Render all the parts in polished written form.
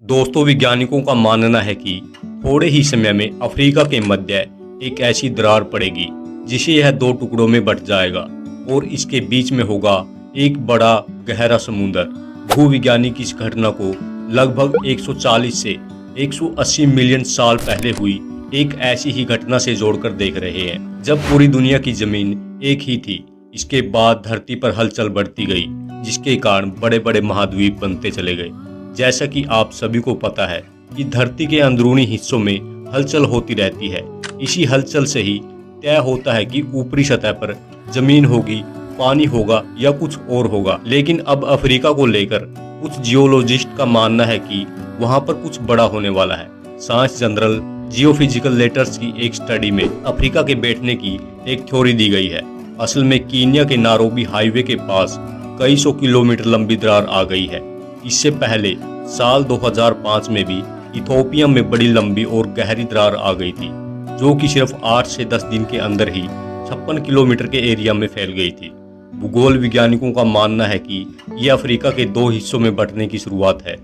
दोस्तों, वैज्ञानिकों का मानना है कि थोड़े ही समय में अफ्रीका के मध्य एक ऐसी दरार पड़ेगी जिसे यह दो टुकड़ों में बंट जाएगा और इसके बीच में होगा एक बड़ा गहरा समुंदर। भूविज्ञानिक इस घटना को लगभग 140 से 180 मिलियन साल पहले हुई एक ऐसी ही घटना से जोड़कर देख रहे हैं, जब पूरी दुनिया की जमीन एक ही थी। इसके बाद धरती पर हलचल बढ़ती गई, जिसके कारण बड़े बड़े महाद्वीप बनते चले गए। जैसा कि आप सभी को पता है कि धरती के अंदरूनी हिस्सों में हलचल होती रहती है। इसी हलचल से ही तय होता है कि ऊपरी सतह पर जमीन होगी, पानी होगा या कुछ और होगा। लेकिन अब अफ्रीका को लेकर कुछ जियोलॉजिस्ट का मानना है कि वहां पर कुछ बड़ा होने वाला है। साइंस जनरल जियोफिजिकल लेटर्स की एक स्टडी में अफ्रीका के बैठने की एक थ्योरी दी गई है। असल में कीनिया के नारोबी हाईवे के पास कई सौ किलोमीटर लंबी दरार आ गई है। इससे पहले साल 2005 में भी इथोपिया में बड़ी लंबी और गहरी दरार आ गई थी, जो कि सिर्फ 8 से 10 दिन के अंदर ही 56 किलोमीटर के एरिया में फैल गई थी। भूगोल वैज्ञानिकों का मानना है कि यह अफ्रीका के दो हिस्सों में बंटने की शुरुआत है।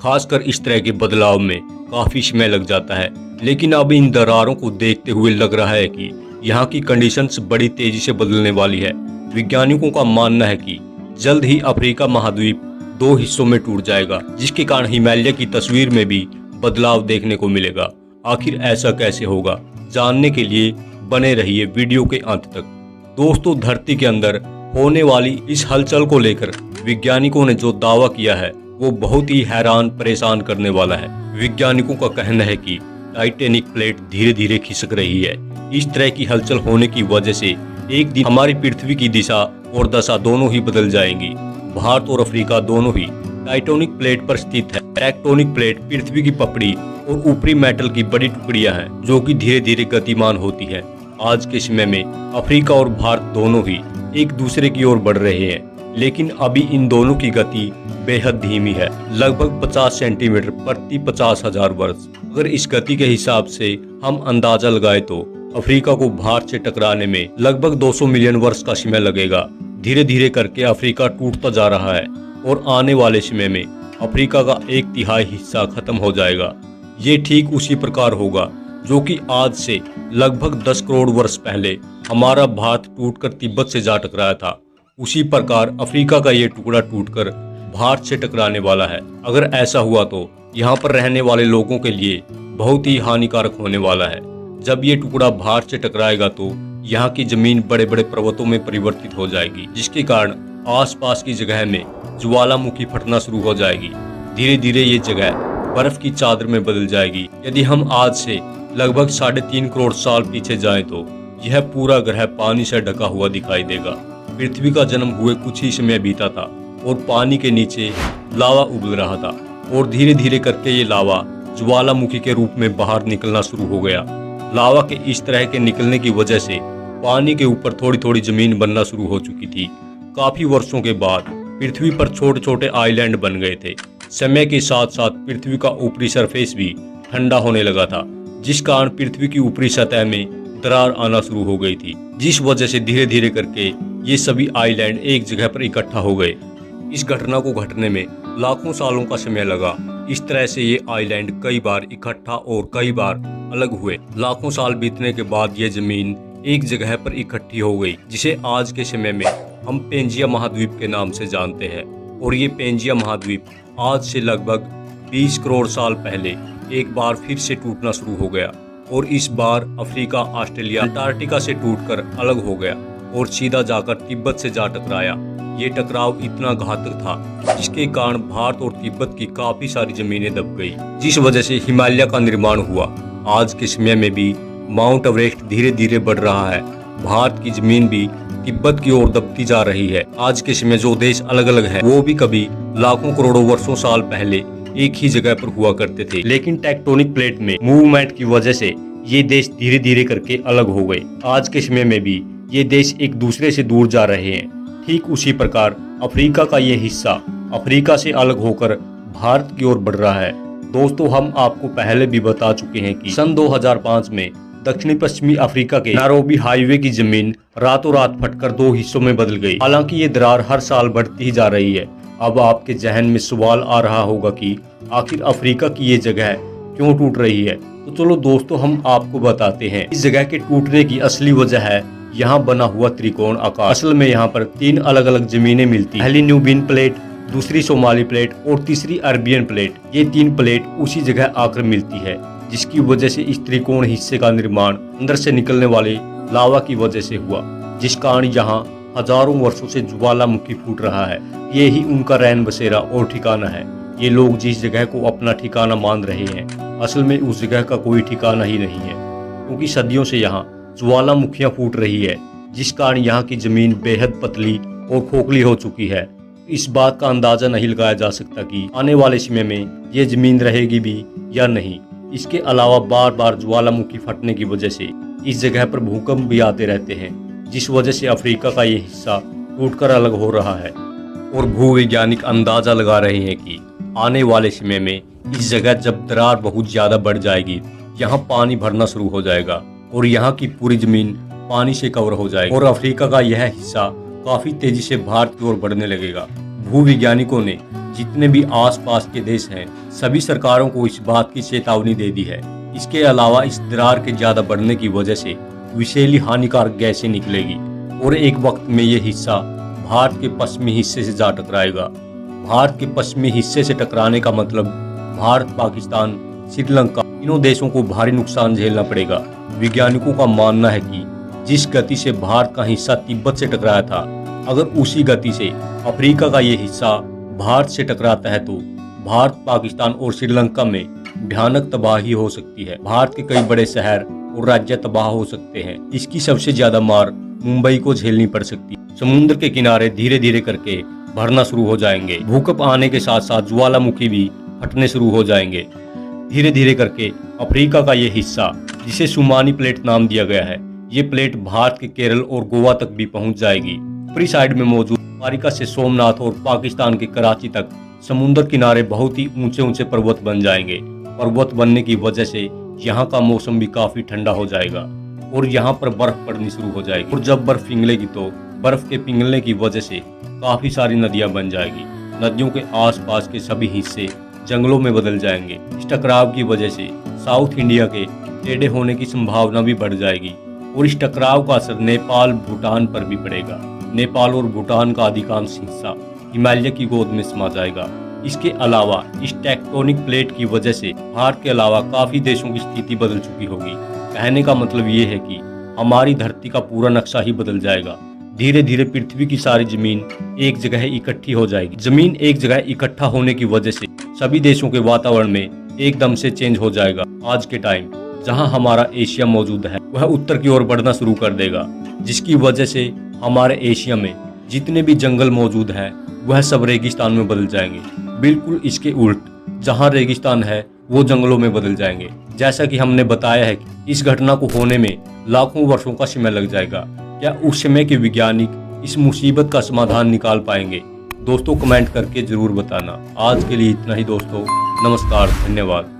खासकर इस तरह के बदलाव में काफी समय लग जाता है, लेकिन अब इन दरारों को देखते हुए लग रहा है कि यहाँ की कंडीशंस बड़ी तेजी से बदलने वाली है। वैज्ञानिकों का मानना है कि जल्द ही अफ्रीका महाद्वीप दो हिस्सों में टूट जाएगा, जिसके कारण हिमालय की तस्वीर में भी बदलाव देखने को मिलेगा। आखिर ऐसा कैसे होगा, जानने के लिए बने रहिए वीडियो के अंत तक। दोस्तों, धरती के अंदर होने वाली इस हलचल को लेकर वैज्ञानिकों ने जो दावा किया है वो बहुत ही हैरान परेशान करने वाला है। वैज्ञानिकों का कहना है कि टाइटैनिक प्लेट धीरे धीरे खिसक रही है। इस तरह की हलचल होने की वजह से एक दिन हमारी पृथ्वी की दिशा और दशा दोनों ही बदल जाएंगी। भारत और अफ्रीका दोनों ही टाइटैनिक प्लेट पर स्थित है। टेक्टोनिक प्लेट पृथ्वी की पपड़ी और ऊपरी मेटल की बड़ी टुकड़ियां हैं, जो कि धीरे धीरे गतिमान होती है। आज के समय में अफ्रीका और भारत दोनों ही एक दूसरे की ओर बढ़ रहे हैं, लेकिन अभी इन दोनों की गति बेहद धीमी है, लगभग 50 सेंटीमीटर प्रति 50,000 वर्ष। अगर इस गति के हिसाब से हम अंदाजा लगाए तो अफ्रीका को भारत से टकराने में लगभग 200 मिलियन वर्ष का समय लगेगा। धीरे धीरे करके अफ्रीका टूटता जा रहा है और आने वाले समय में अफ्रीका का 1/3 हिस्सा खत्म हो जाएगा। ये ठीक उसी प्रकार होगा जो कि आज से लगभग 10 करोड़ वर्ष पहले हमारा भारत टूटकर तिब्बत से जा टकराया था। उसी प्रकार अफ्रीका का ये टुकड़ा टूटकर भारत से टकराने वाला है। अगर ऐसा हुआ तो यहाँ पर रहने वाले लोगों के लिए बहुत ही हानिकारक होने वाला है। जब ये टुकड़ा भारत से टकराएगा तो यहाँ की जमीन बड़े बड़े पर्वतों में परिवर्तित हो जाएगी, जिसके कारण आसपास की जगह में ज्वालामुखी फटना शुरू हो जाएगी। धीरे धीरे ये जगह बर्फ की चादर में बदल जाएगी। यदि हम आज से लगभग 3.5 करोड़ साल पीछे जाएं तो यह पूरा ग्रह पानी से ढका हुआ दिखाई देगा। पृथ्वी का जन्म हुए कुछ ही समय बीता था और पानी के नीचे लावा उबल रहा था और धीरे धीरे करके ये लावा ज्वालामुखी के रूप में बाहर निकलना शुरू हो गया। लावा के इस तरह के निकलने की वजह से पानी के ऊपर थोड़ी थोड़ी जमीन बनना शुरू हो चुकी थी। काफी वर्षों के बाद पृथ्वी पर छोटे छोटे आइलैंड बन गए थे। समय के साथ साथ पृथ्वी का ऊपरी सरफेस भी ठंडा होने लगा था, जिस कारण पृथ्वी की ऊपरी सतह में दरार आना शुरू हो गई थी, जिस वजह से धीरे धीरे करके ये सभी आइलैंड एक जगह पर इकट्ठा हो गए। इस घटना को घटने में लाखों सालों का समय लगा। इस तरह से ये आइलैंड कई बार इकट्ठा और कई बार अलग हुए। लाखों साल बीतने के बाद ये जमीन एक जगह पर इकट्ठी हो गई, जिसे आज के समय में हम पेंजिया महाद्वीप के नाम से जानते हैं। और ये पेंजिया महाद्वीप आज से लगभग 20 करोड़ साल पहले एक बार फिर से टूटना शुरू हो गया और इस बार अफ्रीका, ऑस्ट्रेलिया, अंटार्कटिका से टूटकर अलग हो गया और सीधा जाकर तिब्बत से जा टकराया। ये टकराव इतना घातक था जिसके कारण भारत और तिब्बत की काफी सारी जमीनें दब गई, जिस वजह से हिमालय का निर्माण हुआ। आज के समय में भी माउंट एवरेस्ट धीरे धीरे बढ़ रहा है। भारत की जमीन भी तिब्बत की ओर दबती जा रही है। आज के समय जो देश अलग अलग है वो भी कभी लाखों करोड़ों वर्षों साल पहले एक ही जगह पर हुआ करते थे, लेकिन टेक्टोनिक प्लेट में मूवमेंट की वजह से ये देश धीरे धीरे करके अलग हो गए। आज के समय में भी ये देश एक दूसरे से दूर जा रहे हैं। ठीक उसी प्रकार अफ्रीका का ये हिस्सा अफ्रीका से अलग होकर भारत की ओर बढ़ रहा है। दोस्तों, हम आपको पहले भी बता चुके हैं कि सन 2005 में दक्षिणी पश्चिमी अफ्रीका के नारोबी हाईवे की जमीन रातों रात फटकर दो हिस्सों में बदल गई। हालांकि ये दरार हर साल बढ़ती ही जा रही है। अब आपके जहन में सवाल आ रहा होगा कि आखिर अफ्रीका की ये जगह क्यों टूट रही है। तो चलो दोस्तों, हम आपको बताते हैं। इस जगह के टूटने की असली वजह है यहाँ बना हुआ त्रिकोण आकार। असल में यहाँ पर 3 अलग अलग जमीनें मिलती हैं। पहली न्यूबियन प्लेट, दूसरी सोमाली प्लेट और तीसरी अरबियन प्लेट। ये 3 प्लेट उसी जगह आकर मिलती है, जिसकी वजह से इस त्रिकोण हिस्से का निर्माण अंदर से निकलने वाले लावा की वजह से हुआ, जिस कारण यहाँ हजारों वर्षों से ज्वालामुखी फूट रहा है। ये ही उनका रैन बसेरा और ठिकाना है। ये लोग जिस जगह को अपना ठिकाना मान रहे हैं, असल में उस जगह का कोई ठिकाना ही नहीं है, क्योंकि सदियों से यहाँ ज्वालामुखियां फूट रही है, जिस कारण यहाँ की जमीन बेहद पतली और खोखली हो चुकी है। इस बात का अंदाजा नहीं लगाया जा सकता कि आने वाले समय में ये जमीन रहेगी भी या नहीं। इसके अलावा बार बार ज्वालामुखी फटने की वजह से इस जगह पर भूकंप भी आते रहते हैं, जिस वजह से अफ्रीका का ये हिस्सा टूटकर अलग हो रहा है। और भूवैज्ञानिक अंदाजा लगा रहे हैं कि आने वाले समय में इस जगह जब दरार बहुत ज्यादा बढ़ जाएगी, यहाँ पानी भरना शुरू हो जाएगा और यहाँ की पूरी जमीन पानी से कवर हो जाएगी और अफ्रीका का यह हिस्सा काफी तेजी से भारत की ओर बढ़ने लगेगा। भूवैज्ञानिकों ने जितने भी आसपास के देश हैं, सभी सरकारों को इस बात की चेतावनी दे दी है। इसके अलावा इस दरार के ज्यादा बढ़ने की वजह से विषैली हानिकारक गैसें निकलेगी और एक वक्त में यह हिस्सा भारत के पश्चिमी हिस्से से जा टकराएगा। भारत के पश्चिमी हिस्से से टकराने का मतलब भारत, पाकिस्तान, श्रीलंका, तीनों देशों को भारी नुकसान झेलना पड़ेगा। वैज्ञानिकों का मानना है कि जिस गति से भारत का हिस्सा तिब्बत से टकराया था, अगर उसी गति से अफ्रीका का ये हिस्सा भारत से टकराता है तो भारत, पाकिस्तान और श्रीलंका में भयानक तबाही हो सकती है। भारत के कई बड़े शहर और राज्य तबाह हो सकते हैं। इसकी सबसे ज्यादा मार मुंबई को झेलनी पड़ सकती है। समुद्र के किनारे धीरे धीरे करके भरना शुरू हो जाएंगे। भूकंप आने के साथ साथ ज्वालामुखी भी फटने शुरू हो जाएंगे। धीरे धीरे करके अफ्रीका का ये हिस्सा, जिसे सुमानी प्लेट नाम दिया गया है, ये प्लेट भारत के केरल और गोवा तक भी पहुंच जाएगी। ऊपरी साइड में मौजूद अफ्रीका से सोमनाथ और पाकिस्तान के कराची तक समुद्र किनारे बहुत ही ऊंचे ऊंचे पर्वत बन जाएंगे। पर्वत बनने की वजह से यहाँ का मौसम भी काफी ठंडा हो जाएगा और यहाँ पर बर्फ पड़नी शुरू हो जाएगी। और जब बर्फ पिघलेगी तो बर्फ के पिघलने की वजह से काफी सारी नदियां बन जाएगी। नदियों के आसपास के सभी हिस्से जंगलों में बदल जाएंगे। इस टकराव की वजह से साउथ इंडिया के टेढ़े होने की संभावना भी बढ़ जाएगी और इस टकराव का असर नेपाल, भूटान पर भी पड़ेगा। नेपाल और भूटान का अधिकांश हिस्सा हिमालय की गोद में समा जाएगा। इसके अलावा इस टेक्टोनिक प्लेट की वजह से भारत के अलावा काफी देशों की स्थिति बदल चुकी होगी। कहने का मतलब ये है कि हमारी धरती का पूरा नक्शा ही बदल जाएगा। धीरे धीरे पृथ्वी की सारी जमीन एक जगह इकट्ठी हो जाएगी। जमीन एक जगह इकट्ठा होने की वजह से सभी देशों के वातावरण में एकदम से चेंज हो जाएगा। आज के टाइम जहां हमारा एशिया मौजूद है, वह उत्तर की ओर बढ़ना शुरू कर देगा, जिसकी वजह से हमारे एशिया में जितने भी जंगल मौजूद हैं, वह सब रेगिस्तान में बदल जाएंगे। बिल्कुल इसके उल्ट, जहां रेगिस्तान है वो जंगलों में बदल जाएंगे। जैसा कि हमने बताया है कि इस घटना को होने में लाखों वर्षों का समय लग जाएगा। क्या उस समय के वैज्ञानिक इस मुसीबत का समाधान निकाल पाएंगे? दोस्तों कमेंट करके जरूर बताना। आज के लिए इतना ही दोस्तों, नमस्कार, धन्यवाद।